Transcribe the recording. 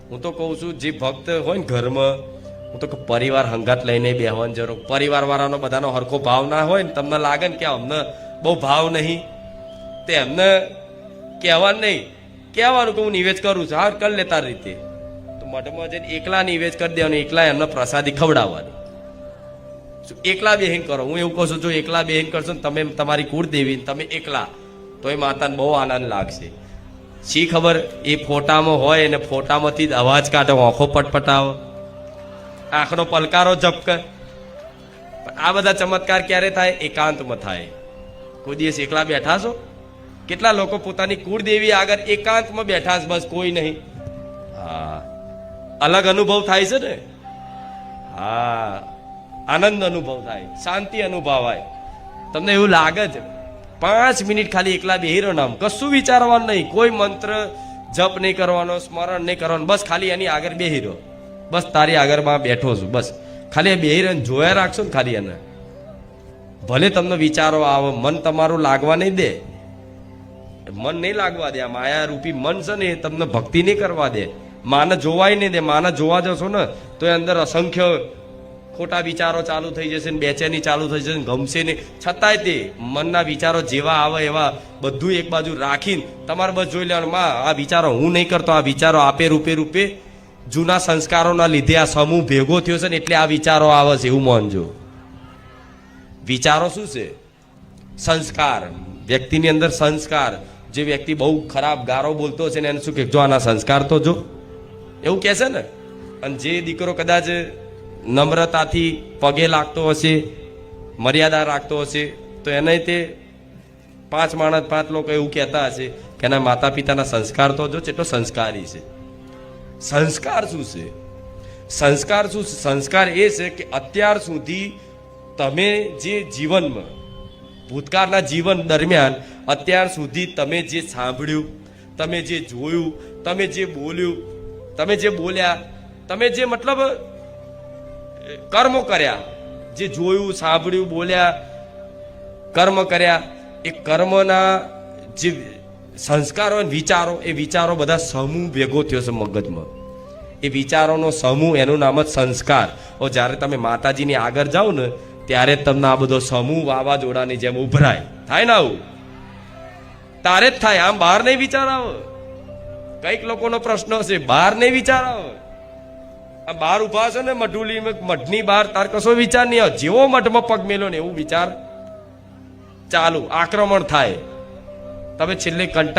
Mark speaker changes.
Speaker 1: હું તો કહું છું જે ભક્ત હોય ને ઘરમાં, હું તો પરિવાર હંગાત લઈને બેહવાની જરૂર. પરિવાર વાળાનો બધાનો હરખો ભાવ ના હોય ને, તમને લાગે ને કે અમને બહુ ભાવ નહીં, તે એમને કહેવાનું નહીં, કહેવાનું કે હું નિવેદ કરું છું, હા કરી લેતા રીતે. તો મઠમાં જઈને એકલા નિવેદ કરી દેવાનું, એકલા એમને પ્રસાદી ખવડાવવાની. એકલા બેહીન કરો. હું એવું કહું છું, જો એકલા બેહીન કરશો ને તમે તમારી કુળદેવી તમે એકલા, તો એ માતાને બહુ આનંદ લાગશે. શી ખબર એ ફોટામાં હોય અને ફોટામાંથી જ અવાજ કાઢો, આંખો પટપટાવો, આંખનો પલકારો ઝપકે. આ બધા ચમત્કાર ક્યારે થાય? એકાંતમાં થાય. કોઈ દિવસ એકલા બેઠા છો? કેટલા લોકો પોતાની કુળદેવી આગળ એકાંતમાં બેઠા છે, બસ કોઈ નહીં. હા, અલગ અનુભવ થાય છે ને. હા, આનંદ અનુભવ થાય, શાંતિ અનુભવાય. તમને એવું લાગે છે 5 મિનિટ ખાલી એકલા બેહી રહો, નામ કશું વિચારવાનું નહીં, કોઈ મંત્ર જપ નહીં કરવાનો, સ્મરણ નહીં કરવાનું, બસ ખાલી એની આગળ બેહી રહો. બસ તારી આગળમાં બેઠો છું, બસ ખાલી બેહી રહીને જોયા રાખશો ને ખાલી એને. ભલે તમને વિચારો આવે, મન તમારું લાગવા નહીં દે, મન નહીં લાગવા દે. આ માયા રૂપી મન છે ને એ તમને ભક્તિ નહીં કરવા દે, માને જોવાય નહીં દે. માને જોવા જશો ને તો એ અંદર અસંખ્ય ખોટા વિચારો ચાલુ થઈ જશે ને, બેચેની ચાલુ થઈ જશે ને, ગમશે નહીં. છતાંય તે મનના વિચારો જેવા આવે એવા બધું એક બાજુ રાખીને તમારે બસ જોઈ લેવાનું, માં આ વિચારો હું નહીં કરતો, આ વિચારો આપે રૂપે જૂના સંસ્કારોના લીધે આ સમૂહ ભેગો થયો છે ને એટલે આ વિચારો આવે છે, એવું માનજો. વિચારો શું છે? સંસ્કાર. વ્યક્તિની અંદર સંસ્કાર. જે વ્યક્તિ બહુ ખરાબ ગારો બોલતો છે ને એને શું કે, જો આના સંસ્કાર તો જો, એવું કહે છે ને. અને જે દીકરો કદાચ નમ્રતાથી પગે લાગતો હશે, મર્યાદા રાખતો હશે, તો એને તે 5 માણસ 5 લોકો એવું કહેતા હશે કે એના માતા પિતાના સંસ્કાર તો જો કેટલો સંસ્કારી છે. સંસ્કાર શું છે? સંસ્કાર શું છે? સંસ્કાર એ છે કે અત્યાર સુધી તમે જે જીવનમાં, ભૂતકાળના જીવન દરમિયાન અત્યાર સુધી તમે જે સાંભળ્યું, તમે જે જોયું, તમે જે બોલ્યું, તમે જે બોલ્યા, તમે જે મતલબ કર્મો કર્યા, જે જોયું, સાંભળ્યું, બોલ્યા, કર્મ કર્યા, એ કર્મના જે સંસ્કારો, વિચારો, એ વિચારો બધા સમૂહ ભેગો થયો છે મગજમાં. એ વિચારોનો સમૂહ, એનું નામ જ સંસ્કાર. જ્યારે તમે માતાજીની આગળ જાઓ ને ત્યારે તમને આ બધો સમૂહ વાવાઝોડાની જેમ ઉભરાય. થાય ને આવું? તારે જ થાય, આમ બહાર નહીં વિચાર આવે. કઈક લોકોનો પ્રશ્ન હશે, બહાર નહીં વિચાર આવે. આ બહાર ઉભા છે ને મઢુલી, મઠની બહાર તાર કશો વિચાર નહીં આવે. જેવો મઠમાં પગ મેલો ને એવું વિચાર ચાલુ, આક્રમણ થાય. તમે છેલ્લે કંટાળી